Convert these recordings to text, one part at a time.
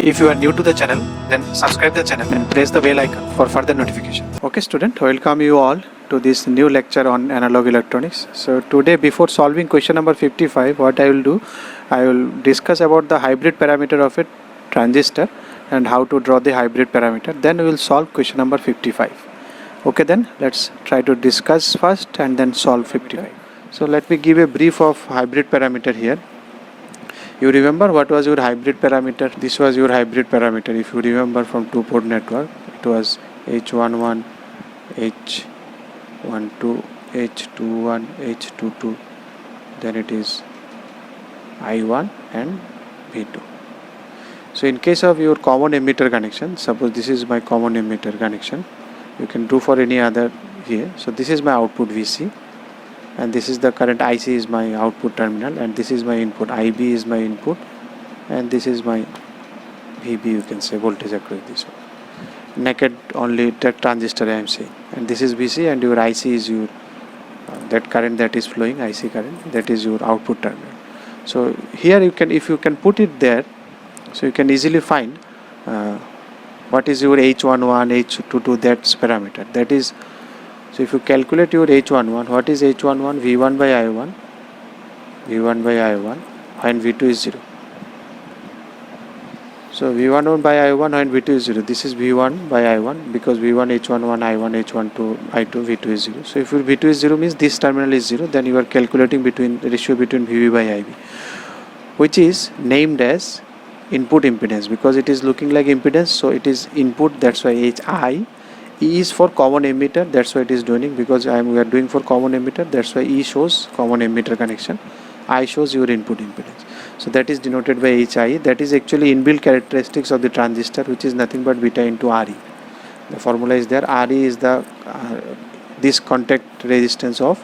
If you are new to the channel, then subscribe the channel and press the bell icon for further notification. Okay student, welcome you all to this new lecture on analog electronics. So today, before solving question number 55, what I will do, I will discuss about the hybrid parameter of a transistor and how to draw the hybrid parameter. Then we will solve question number 55. Okay, then let's try to discuss first and then solve 55. So let me give a brief of hybrid parameter here. You remember what was your hybrid parameter? This was your hybrid parameter. If you remember from two-port network, it was H11, H12, H21, H22. Then it is I1 and V2. So in case of your common emitter connection, suppose this is my common emitter connection. You can do for any other here. So this is my output VC. And this is the current IC is my output terminal, and this is my input, IB is my input, and this is my VB, you can say, voltage across this one. Naked only that transistor I am saying, and this is VC, and your IC is your that current that is flowing, IC current, that is your output terminal. So here you can, if you can put it there, so you can easily find what is your H11, H22, that's parameter, that is. So if you calculate your H11, what is H11? V1 by I1, V1 by I1, and V2 is 0. So V1 by I1 and V2 is 0. This is V1 by I1 because V1 H11, I1 H12, I2, V2 is 0. So if your V2 is 0 means this terminal is 0, then you are calculating between the ratio between VB by IB, which is named as input impedance because it is looking like impedance. So it is input, that's why HI. E is for common emitter, that's why it is doing, because we are doing for common emitter, that's why E shows common emitter connection, I shows your input impedance. So that is denoted by HI. That is actually inbuilt characteristics of the transistor, which is nothing but beta into RE. The formula is there. RE is the this contact resistance of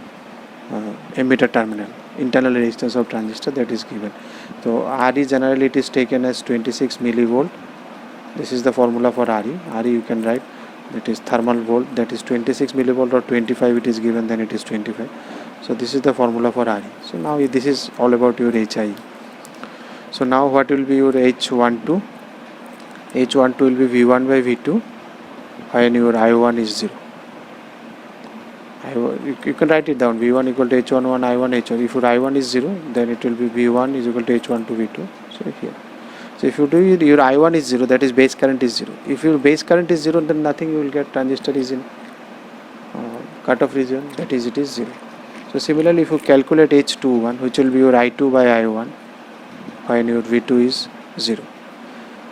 emitter terminal, internal resistance of transistor, that is given. So RE generally it is taken as 26 millivolt. This is the formula for RE. RE you can write. That is thermal volt, that is 26 millivolt, or 25 it is given, then it is 25. So this is the formula for RE. So now this is all about your HI. So now what will be your H12? H12 will be V1 by V2 when your I1 is 0. You can write it down, V1 equal to H11, I1, H1. If your I1 is 0, then it will be V1 is equal to H12 V2. So here. So if you do your I1 is 0, that is base current is 0. If your base current is 0, then nothing, you will get transistor is in cutoff region, that is it is 0. So similarly, if you calculate H21, which will be your I2 by I1 when your V2 is 0,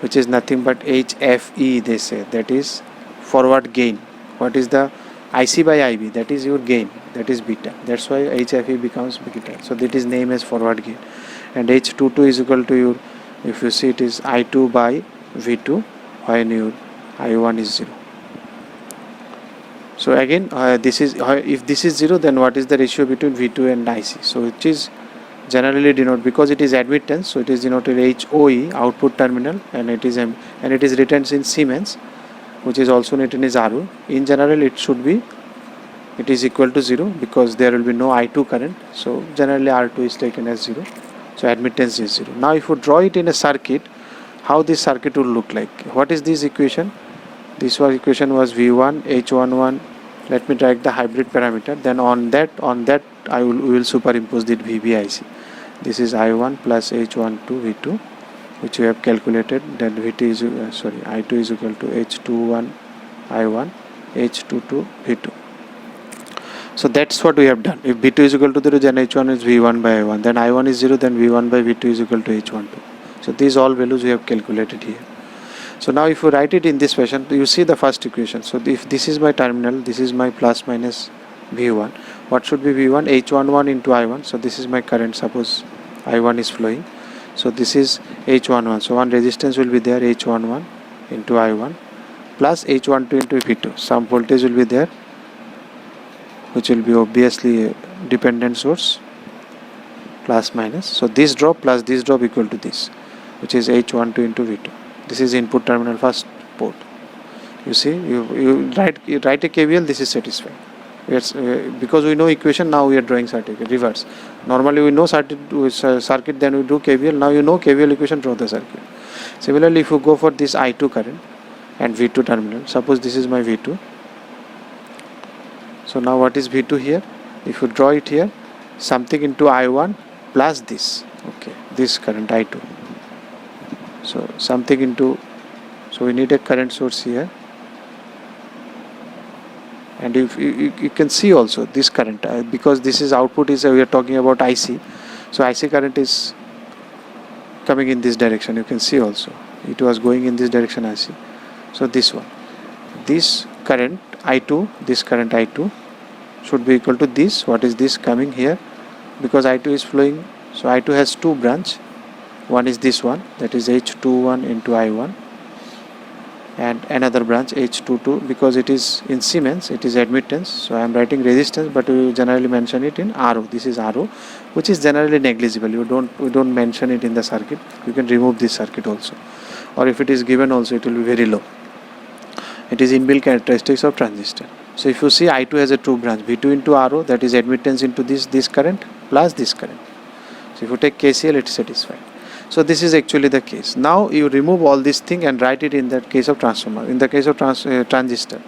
which is nothing but HFE, they say, that is forward gain. What is the IC by IB? That is your gain, that is beta. That's why HFE becomes beta. So that is named as forward gain. And H22 is equal to your, if you see, it is I2 by V2 when your I1 is 0. So again, this is if this is 0, then what is the ratio between V2 and IC? So it is generally denoted, because it is admittance, so it is denoted HOE, output terminal, and it is written in Siemens, which is also written as RO. In general, it should be, it is equal to 0 because there will be no I2 current. So generally R2 is taken as 0. So admittance is 0. Now if you draw it in a circuit, how this circuit will look like? What is this equation? This equation was V1 H11. Let me write the hybrid parameter. Then on that we will superimpose the VBIC. This is I1 plus H12 V2, which we have calculated. Then I2 is equal to H21 I1 H22 V2. So that's what we have done. If V2 is equal to 0, then H1 is V1 by I1. Then I1 is 0, then V1 by V2 is equal to H12. So these all values we have calculated here. So now if you write it in this fashion, you see the first equation. So if this is my terminal, this is my plus minus V1. What should be V1? H11 into I1. So this is my current. Suppose I1 is flowing. So this is H11. So one resistance will be there, H11 into I1 plus H12 into V2. Some voltage will be there, which will be obviously a dependent source, plus minus. So this drop plus this drop equal to this, which is H12 into V2. This is input terminal first port. You see, you write a KVL, this is satisfied. Yes, because we know equation, now we are drawing circuit reverse. Normally we know circuit, then we do KVL. Now you know KVL equation, draw the circuit. Similarly, if you go for this I2 current and V2 terminal, suppose this is my V2. So now what is V2 here? If you draw it here, something into I1 plus this, okay, this current I2. So something into, so we need a current source here. And if you can see also this current, because this is output is, we are talking about IC. So IC current is coming in this direction. You can see also it was going in this direction IC. So this one, this current I2, this current I2 should be equal to this. What is this coming here? Because I2 is flowing, so I2 has two branch. One is this one, that is H21 into I1, and another branch H22, because it is in Siemens, it is admittance. So I am writing resistance, but we generally mention it in RO. This is RO, which is generally negligible. We don't mention it in the circuit. You can remove this circuit also, or if it is given also, it will be very low. It is inbuilt characteristics of transistor. So if you see, I2 has a two branch, V2 into RO, that is admittance into this current plus this current. So if you take KCL, it is satisfied. So this is actually the case. Now you remove all this thing and write it in that case of transformer. In the case of transistor,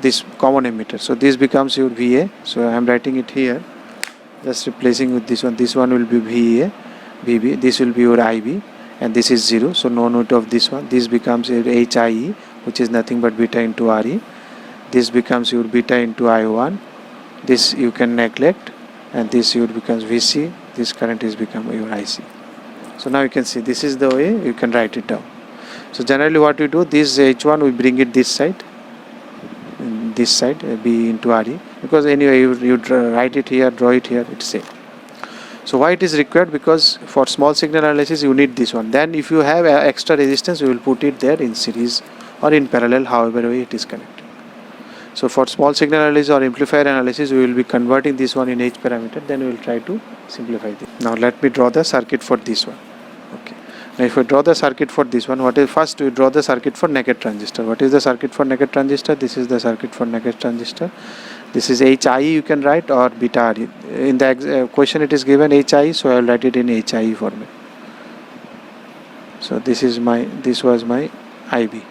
this common emitter. So this becomes your VA. So I am writing it here, just replacing with this one. This one will be VA, VB. This will be your IB, and this is 0. So no note of this one. This becomes your HIE, which is nothing but beta into RE. This becomes your beta into I1. This you can neglect, and this your becomes VC. This current is become your IC. So now you can see, this is the way you can write it down. So generally what we do, this H1 we bring it this side, this side B into RE, because anyway you write it here, draw it here, it's same. So why it is required? Because for small signal analysis you need this one. Then if you have extra resistance, you will put it there in series or in parallel, however way it is connected. So for small signal analysis or amplifier analysis, we will be converting this one in H parameter. Then we will try to simplify this. Now let me draw the circuit for this one. Okay. Now if we draw the circuit for this one, what is first? We draw the circuit for naked transistor. What is the circuit for naked transistor? This is the circuit for naked transistor. This is HIE, you can write, or beta RE. In the question it is given HIE, so I will write it in HIE format. So this was my IB.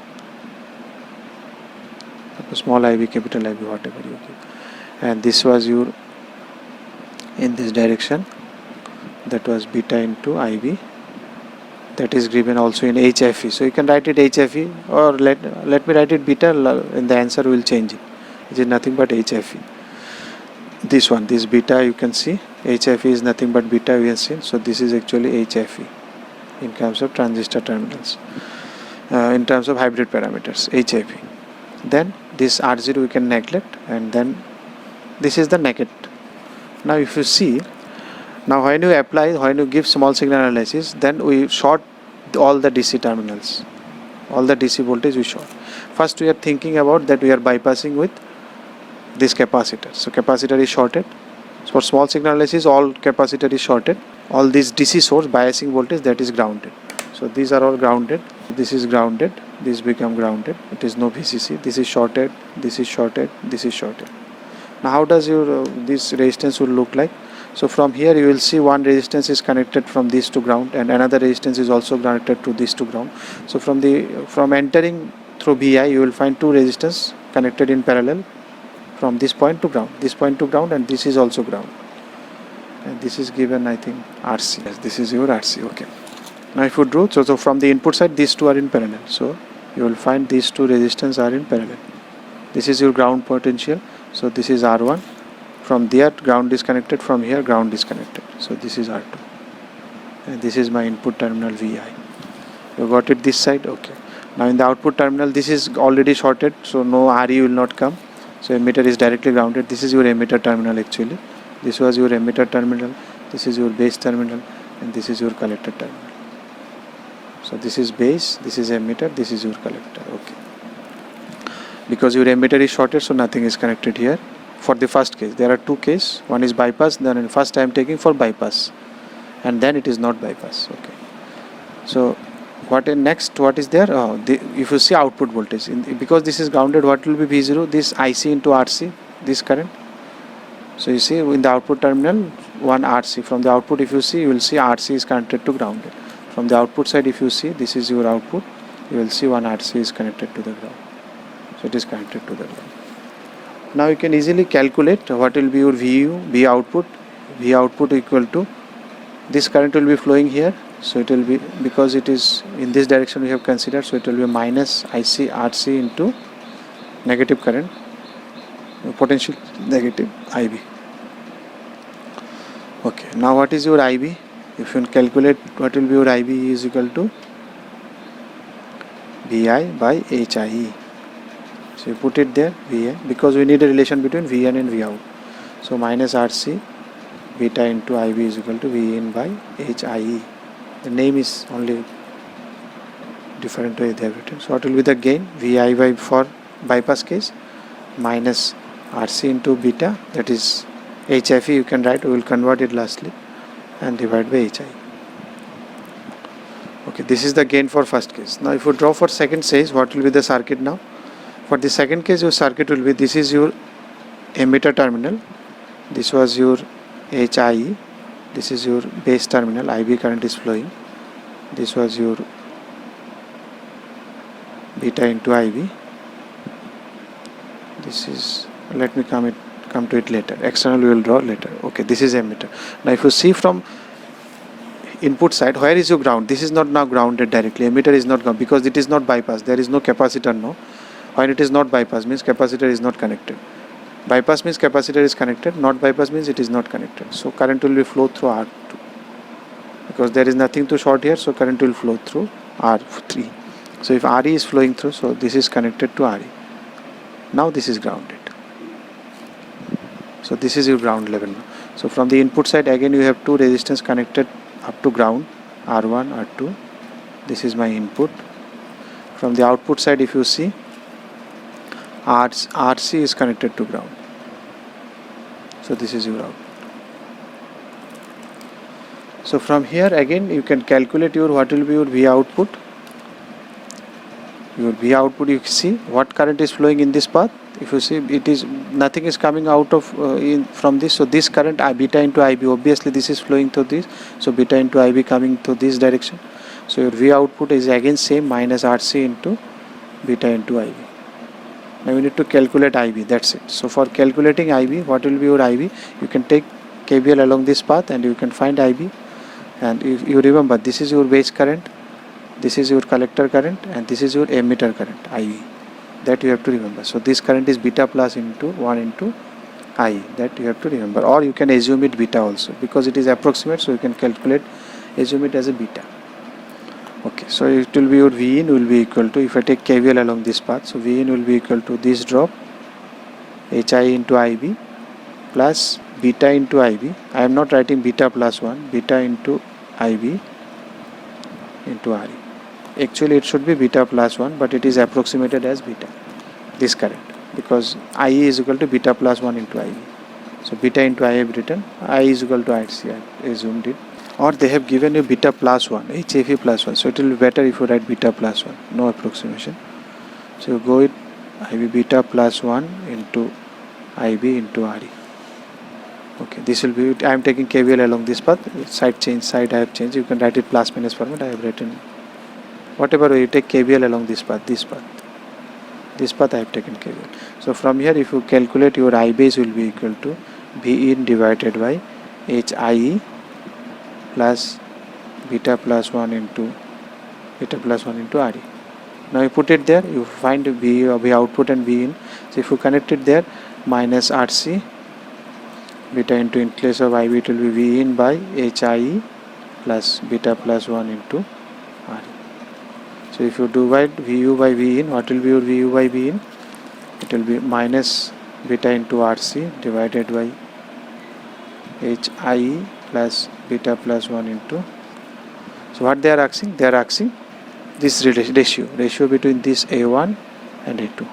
Small IB, capital IB, whatever you give. And this was your, in this direction, that was beta into IB. That is given also in HFE. So you can write it HFE, or let me write it beta. In the answer we will change it. It is nothing but HFE. This one, this beta, you can see HFE is nothing but beta we have seen. So this is actually HFE in terms of transistor terminals, in terms of hybrid parameters, HFE. Then this R0 we can neglect, and then this is the naked. Now if you see, now when you give small signal analysis, then we short all the DC terminals, all the DC voltage we short. First we are thinking about that we are bypassing with this capacitor. So capacitor is shorted. So for small signal analysis, all capacitor is shorted. All this DC source biasing voltage, that is grounded. So these are all grounded. This is grounded. This become grounded. It is no VCC. This is shorted. This is shorted. This is shorted. Now how does your this resistance will look like? So from here you will see one resistance is connected from this to ground, and another resistance is also connected to this to ground. So from entering through BI, you will find two resistors connected in parallel from this point to ground. This point to ground, and this is also ground. And this is given, I think, RC. Yes, this is your RC. Okay. Now if you drew, so from the input side, these two are in parallel. So you will find these two resistors are in parallel. This is your ground potential. So this is R1. From there ground is connected. From here ground is connected. So this is R2. And this is my input terminal VI. You got it this side? Okay. Now in the output terminal, this is already shorted. So no RE will not come. So emitter is directly grounded. This is your emitter terminal actually. This was your emitter terminal. This is your base terminal. And this is your collector terminal. So this is base, this is emitter, this is your collector. Okay. Because your emitter is shorted, so nothing is connected here. For the first case, there are two cases. One is bypass, then in first I am taking for bypass, and then it is not bypass. Okay. So what is there? If you see output voltage, because this is grounded, what will be V0? This IC into RC, this current. So you see in the output terminal, one RC. From the output, if you see, you will see RC is connected to grounded. From the output side, if you see, this is your output, you will see one RC is connected to the ground. So it is connected to the ground. Now you can easily calculate what will be your VU, V output. V output equal to, this current will be flowing here, so it will be, because it is in this direction we have considered, so it will be minus IC RC into negative current, potential negative IB. Okay, now what is your IB? If you calculate what will be your IB is equal to VI by HIE. So you put it there, VI, because we need a relation between VN and Vout. So minus RC beta into IB is equal to VN by HIE. The name is only different way they have written. So what will be the gain? VI by, for bypass case, minus RC into beta, that is HFE you can write, we will convert it lastly, and divide by HI. Okay, this is the gain for first case. Now if you draw for second case, what will be the circuit now? For the second case, your circuit will be, this is your emitter terminal, this was your HIE, this is your base terminal, IB current is flowing, this was your beta into IB, this is, let me come to it later, external we will draw later. Okay, this is emitter. Now if you see from input side, where is your ground? This is not now grounded directly, emitter is not ground, because it is not bypass, there is no capacitor now. When it is not bypass means capacitor is not connected. Bypass means capacitor is connected, not bypass means it is not connected. So current will be flow through R2, because there is nothing to short here, so current will flow through R3. So if RE is flowing through, so this is connected to RE. Now this is grounded. So this is your ground level now. So from the input side, again you have two resistance connected up to ground, R1, R2. This is my input. From the output side, if you see, RC is connected to ground. So this is your output. So from here again you can calculate your, what will be your V output. Your V output, you see what current is flowing in this path. If you see, it is, nothing is coming out of from this, so this current beta into IB, obviously this is flowing through this, so beta into IB coming to this direction. So your V output is again same, minus RC into beta into IB. Now we need to calculate IB, that's it. So for calculating IB, what will be your IB? You can take KVL along this path and you can find IB. And if you remember, this is your base current, this is your collector current, and this is your emitter current, IB. That you have to remember. So this current is beta plus into 1 into I, that you have to remember. Or you can assume it beta also, because it is approximate, so you can calculate, assume it as a beta. Okay, so it will be your V in will be equal to, if I take KVL along this path, so V in will be equal to this drop, HI into IB plus beta into IB. I am not writing beta plus 1, beta into IB into RE. Actually it should be beta plus 1, but it is approximated as beta, this current, because IE is equal to beta plus 1 into IB. So beta into I have written, I is equal to IC, I assumed it. Or they have given you beta plus 1, HFE plus 1. So it will be better if you write beta plus 1, no approximation. So you go with IB beta plus 1 into IB into RE. Okay, this will be, I am taking KVL along this path, side change, side I have changed, you can write it plus minus format, I have written, whatever way you take KVL along this path, this path I have taken KVL. So from here if you calculate, your I base will be equal to V in divided by HIE plus beta plus 1 into RE. Now you put it there, you find V output and V in. So if you connect it there, minus RC beta into, in place of IB it will be V in by HIE plus beta plus 1 into RE. So if you divide VU by V in, what will be your VU by V in? It will be minus beta into RC divided by HIE plus beta plus 1 into. So what they are asking? They are asking this ratio between this A1 and A2.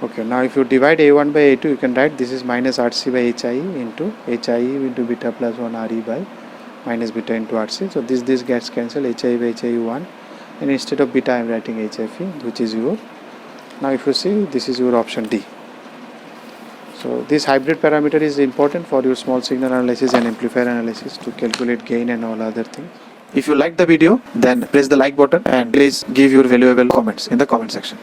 Okay, now if you divide A1 by A2, you can write this is minus RC by HIE into beta plus 1 RE by minus beta into RC. So this gets cancelled, HIE by HIE 1, and instead of beta I am writing HFE, which is your. Now if you see, this is your option D. So this hybrid parameter is important for your small signal analysis and amplifier analysis to calculate gain and all other things. If you like the video, then press the like button and please give your valuable comments in the comment section.